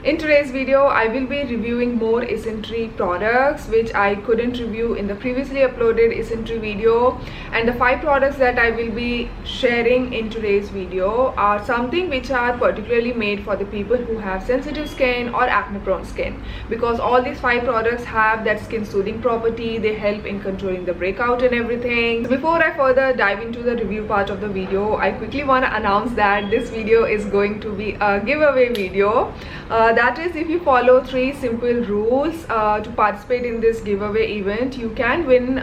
In today's video, I will be reviewing more Isntree products which I couldn't review in the previously uploaded Isntree video, and the 5 products that I will be sharing in today's video are something which are particularly made for the people who have sensitive skin or acne prone skin, because all these 5 products have that skin soothing property. They help in controlling the breakout and everything. So before I further dive into the review part of the video, I quickly want to announce that this video is going to be a giveaway video. That is, if you follow 3 simple rules to participate in this giveaway event, you can win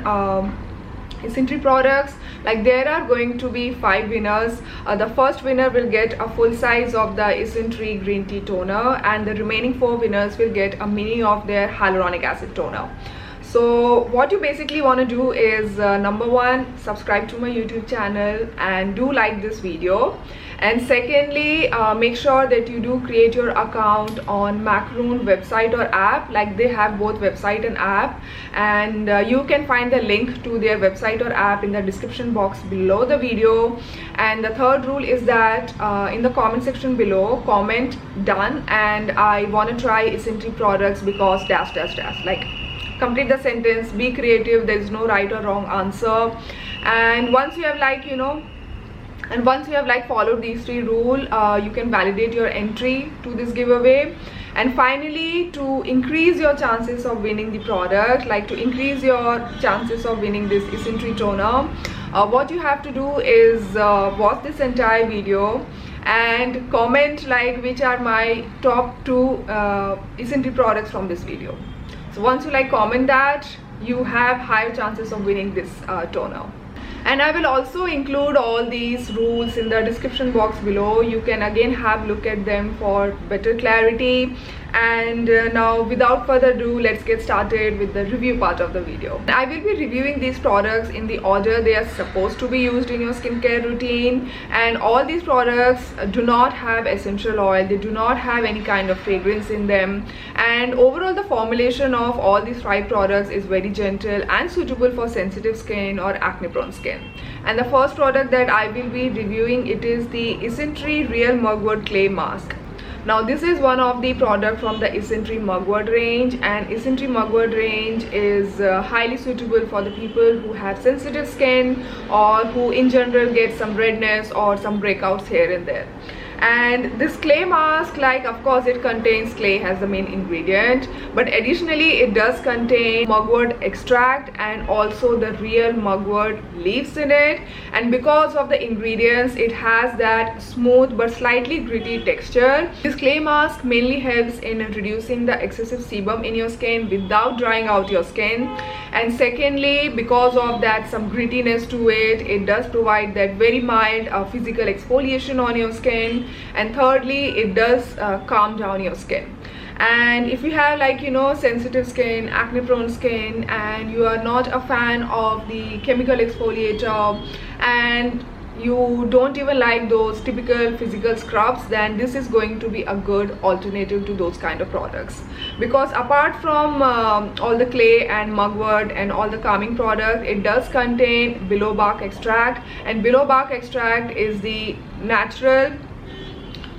Isntree products. Like, there are going to be 5 winners. The first winner will get a full size of the Isntree green tea toner, and the remaining 4 winners will get a mini of their hyaluronic acid toner. So what you basically want to do is number 1, subscribe to my YouTube channel and do like this video, and secondly, make sure that you do create your account on Macaroon website or app. Like, they have both website and app, and you can find the link to their website or app in the description box below the video. And the third rule is that in the comment section below, comment done and I want to try Isntree products because dash dash dash. Like, complete the sentence, be creative, there is no right or wrong answer. And once you have followed these 3 rules, you can validate your entry to this giveaway. And finally, to increase your chances of winning the product, like to increase your chances of winning this Isntree toner, what you have to do is watch this entire video and comment like which are my top 2 Isntree products from this video. So once you comment that, you have higher chances of winning this toner. And I will also include all these rules in the description box below. You can again have a look at them for better clarity. And now, without further ado, let's get started with the review part of the video. I will be reviewing these products in the order they are supposed to be used in your skincare routine, and all these products do not have essential oil, they do not have any kind of fragrance in them, and overall the formulation of all these 5 products is very gentle and suitable for sensitive skin or acne prone skin. And the first product that I will be reviewing, it is the Isntree Real Mugwort Clay Mask. Now, this is one of the products from the Isntree Mugwort range, and Isntree Mugwort range is highly suitable for the people who have sensitive skin or who in general get some redness or some breakouts here and there. And this clay mask, like, of course it contains clay as the main ingredient, but additionally it does contain mugwort extract and also the real mugwort leaves in it. And because of the ingredients, it has that smooth but slightly gritty texture. This clay mask mainly helps in reducing the excessive sebum in your skin without drying out your skin. And secondly, because of that some grittiness to it, it does provide that very mild physical exfoliation on your skin. And thirdly, it does calm down your skin. And if you have sensitive skin, acne prone skin, and you are not a fan of the chemical exfoliator and you don't even like those typical physical scrubs, then this is going to be a good alternative to those kind of products. Because apart from all the clay and mugwort and all the calming product, it does contain billow bark extract, and billow bark extract is the natural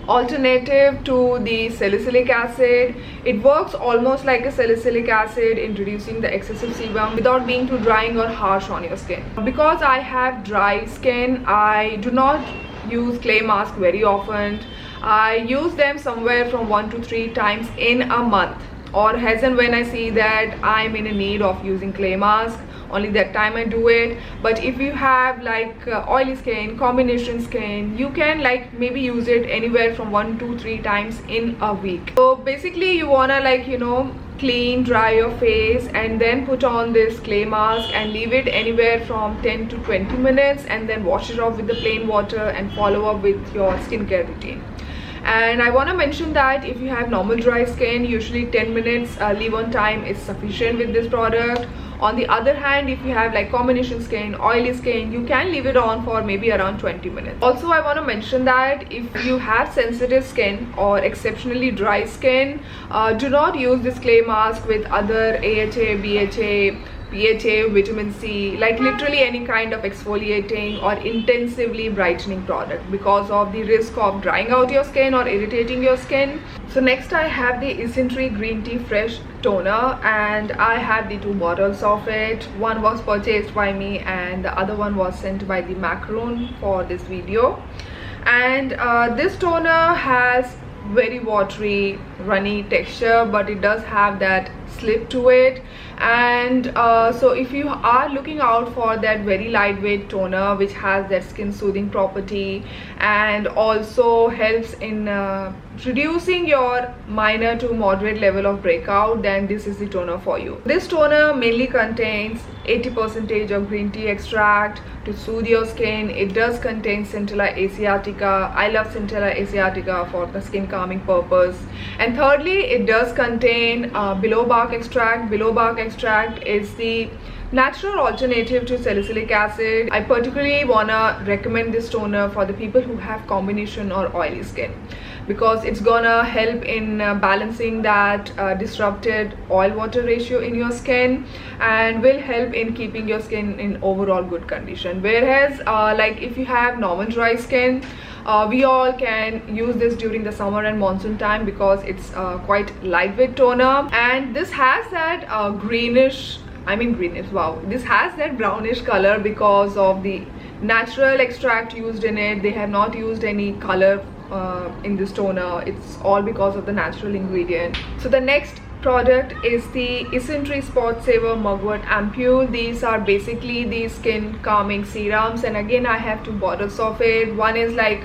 alternative to the salicylic acid. It works almost like a salicylic acid in reducing the excessive sebum without being too drying or harsh on your skin. Because I have dry skin, I do not use clay mask very often. I use them somewhere from 1 to 3 times in a month, or as and when I see that I'm in a need of using clay mask, only that time I do it. But if you have oily skin, combination skin, you can maybe use it anywhere from 1 to 3 times in a week. So basically, you wanna clean, dry your face and then put on this clay mask and leave it anywhere from 10 to 20 minutes, and then wash it off with the plain water and follow up with your skincare routine. And I want to mention that if you have normal dry skin, usually 10 minutes leave on time is sufficient with this product. On the other hand, if you have combination skin, oily skin, you can leave it on for maybe around 20 minutes. Also, I want to mention that if you have sensitive skin or exceptionally dry skin, do not use this clay mask with other AHA, BHA, PHA, vitamin C, literally any kind of exfoliating or intensively brightening product, because of the risk of drying out your skin or irritating your skin. So next I have the Isntree Green Tea Fresh Toner, and I have the 2 bottles of it. One was purchased by me and the other one was sent by the Macaroon for this video. And this toner has very watery, runny texture, but it does have that slip to it. And so if you are looking out for that very lightweight toner which has that skin soothing property and also helps in reducing your minor to moderate level of breakout, then this is the toner for you. This toner mainly contains 80% of green tea extract to soothe your skin. It does contain Centella asiatica. I love Centella asiatica for the skin calming purpose. And thirdly, it does contain billow bark extract. Billow bark extract is the natural alternative to salicylic acid. I particularly wanna recommend this toner for the people who have combination or oily skin, because it's gonna help in balancing that disrupted oil water ratio in your skin and will help in keeping your skin in overall good condition. Whereas like if you have normal dry skin, we all can use this during the summer and monsoon time because it's quite lightweight toner, and this has that greenish, wow, this has that brownish color because of the natural extract used in it. They have not used any color in this toner. It's all because of the natural ingredient. So the next product is the Isntree Spot Saver Mugwort Ampule. These are basically the skin calming serums, and again I have 2 bottles of it. One is like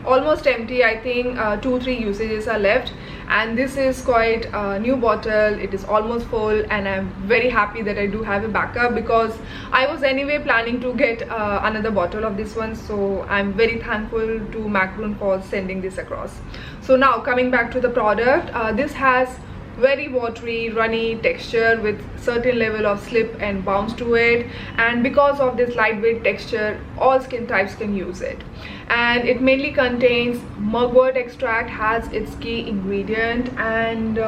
almost empty. I think 2-3 usages are left, and this is quite a new bottle. It is almost full, and I'm very happy that I do have a backup because I was anyway planning to get another bottle of this one. So I'm very thankful to Macaroon for sending this across. So now coming back to the product, this has very watery, runny texture with certain level of slip and bounce to it, and because of this lightweight texture, all skin types can use it. And it mainly contains mugwort extract, has its key ingredient. And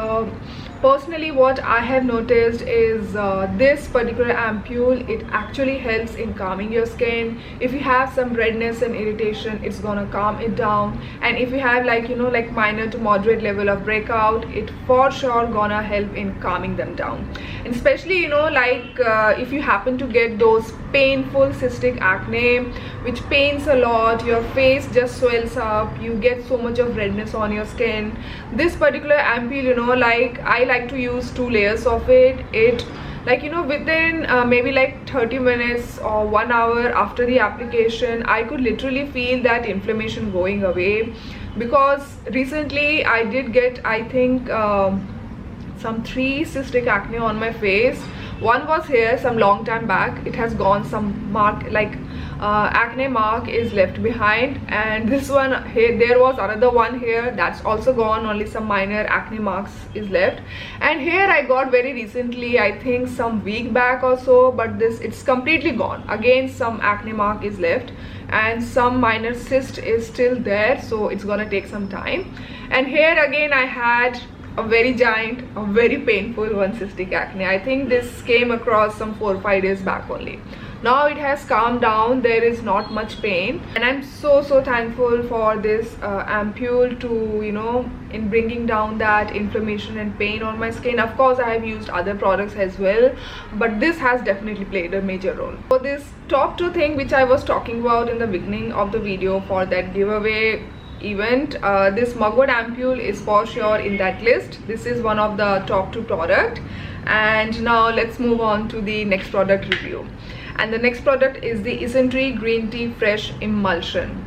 personally what I have noticed is this particular ampule, it actually helps in calming your skin. If you have some redness and irritation, it's gonna calm it down. And if you have like, you know, like minor to moderate level of breakout, it for sure gonna help in calming them down. And especially, you know, like if you happen to get those painful cystic acne which pains a lot, your face just swells up, you get so much of redness on your skin, this particular ampule, you know, like I like to use 2 layers of it. It, like, you know, within maybe like 30 minutes or 1 hour after the application, I could literally feel that inflammation going away. Because recently I did get, I think some 3 cystic acne on my face. One was here some long time back, it has gone, some mark, like acne mark is left behind, and this one here, there was another one here, that's also gone, only some minor acne marks is left. And here I got very recently, I think some week back or so, but this, it's completely gone. Again some acne mark is left and some minor cyst is still there, so it's gonna take some time. And here again I had a very giant, a very painful one cystic acne. I think this came across some 4 or 5 days back only. Now it has calmed down, there is not much pain, and I'm so thankful for this ampule to, you know, in bringing down that inflammation and pain on my skin. Of course I have used other products as well, but this has definitely played a major role. So this top 2 thing which I was talking about in the beginning of the video for that giveaway event, this mugwort ampule is for sure in that list. This is one of the top 2 product. And now let's move on to the next product review. And the next product is the Isntree Green Tea Fresh Emulsion.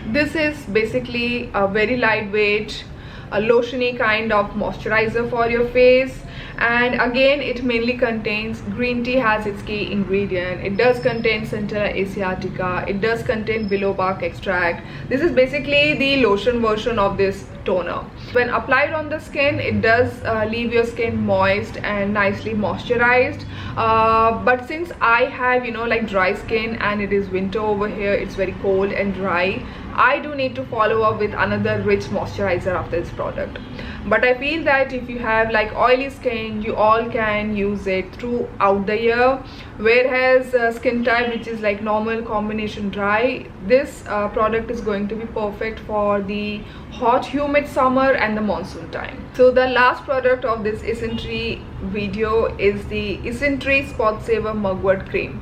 This is basically a very lightweight, a lotiony kind of moisturizer for your face. And again it mainly contains, green tea has its key ingredient, it does contain Centella asiatica, it does contain billow bark extract. This is basically the lotion version of this toner. When applied on the skin, it does leave your skin moist and nicely moisturized, but since I have, you know, like dry skin and it is winter over here, it's very cold and dry, I do need to follow up with another rich moisturizer after this product. But I feel that if you have like oily skin, you all can use it throughout the year, whereas skin type which is like normal combination dry, this product is going to be perfect for the hot humid summer and the monsoon time. So the last product of this Isntree video is the Isntree Spot Saver Mugwort Cream.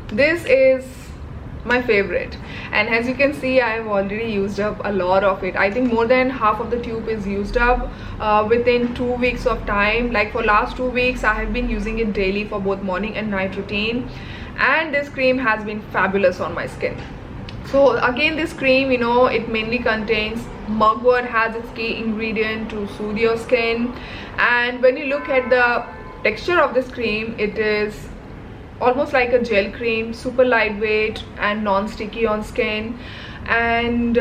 This is my favorite, and as you can see, I have already used up a lot of it. I think more than half of the tube is used up within 2 weeks of time. Like for last 2 weeks I have been using it daily for both morning and night routine, and this cream has been fabulous on my skin. So again, this cream, you know, it mainly contains mugwort, has its key ingredient to soothe your skin. And when you look at the texture of this cream, it is almost like a gel cream, super lightweight and non-sticky on skin. And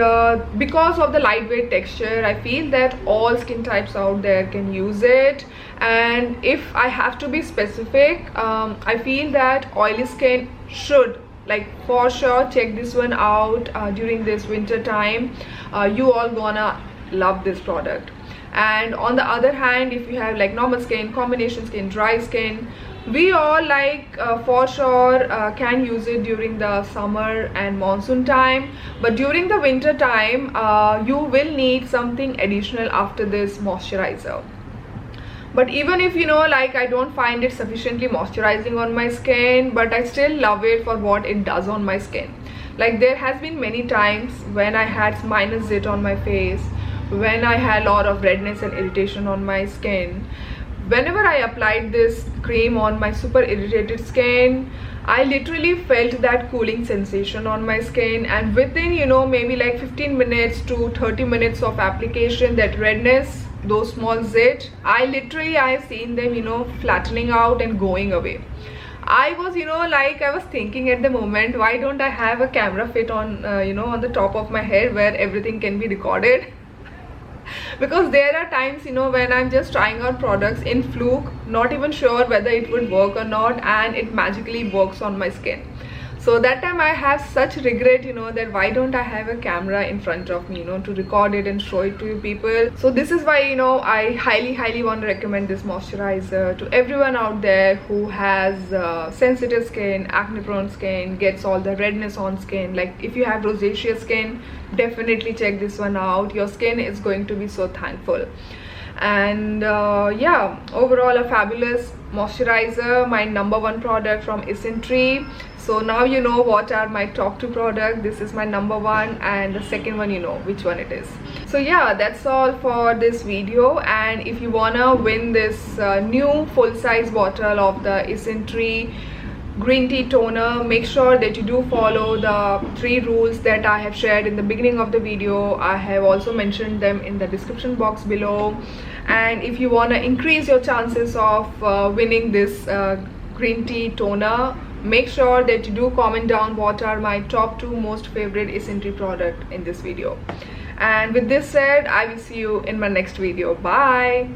because of the lightweight texture, I feel that all skin types out there can use it. And if I have to be specific, I feel that oily skin should, like, for sure check this one out during this winter time. You all gonna love this product. And on the other hand, if you have like normal skin, combination skin, dry skin, we all like for sure can use it during the summer and monsoon time. But during the winter time, you will need something additional after this moisturizer. But even if, you know, like, I don't find it sufficiently moisturizing on my skin, but I still love it for what it does on my skin. Like, there has been many times when I had minor zit on my face, when I had a lot of redness and irritation on my skin. Whenever I applied this cream on my super irritated skin, I literally felt that cooling sensation on my skin, and within, you know, maybe like 15 minutes to 30 minutes of application, that redness, those small zit, I have seen them, you know, flattening out and going away. I was, you know, like, I was thinking at the moment, why don't I have a camera fit on, you know, on the top of my head where everything can be recorded? Because there are times, you know, when I'm just trying out products in fluke, not even sure whether it would work or not, and it magically works on my skin. So that time I have such regret, you know, that why don't I have a camera in front of me, you know, to record it and show it to you people. So this is why, you know, I highly want to recommend this moisturizer to everyone out there who has sensitive skin, acne prone skin, gets all the redness on skin. Like, if you have rosacea skin, definitely check this one out. Your skin is going to be so thankful. And yeah, overall a fabulous moisturizer, my #1 product from Isntree. So now you know what are my top 2 products. This is my #1, and the second one, you know which one it is. So yeah, that's all for this video. And if you wanna win this new full-size bottle of the Isntree green tea toner, make sure that you do follow the 3 rules that I have shared in the beginning of the video. I have also mentioned them in the description box below. And if you want to increase your chances of winning this green tea toner, make sure that you do comment down what are my top 2 most favorite Isntree product in this video. And with this said, I will see you in my next video. Bye.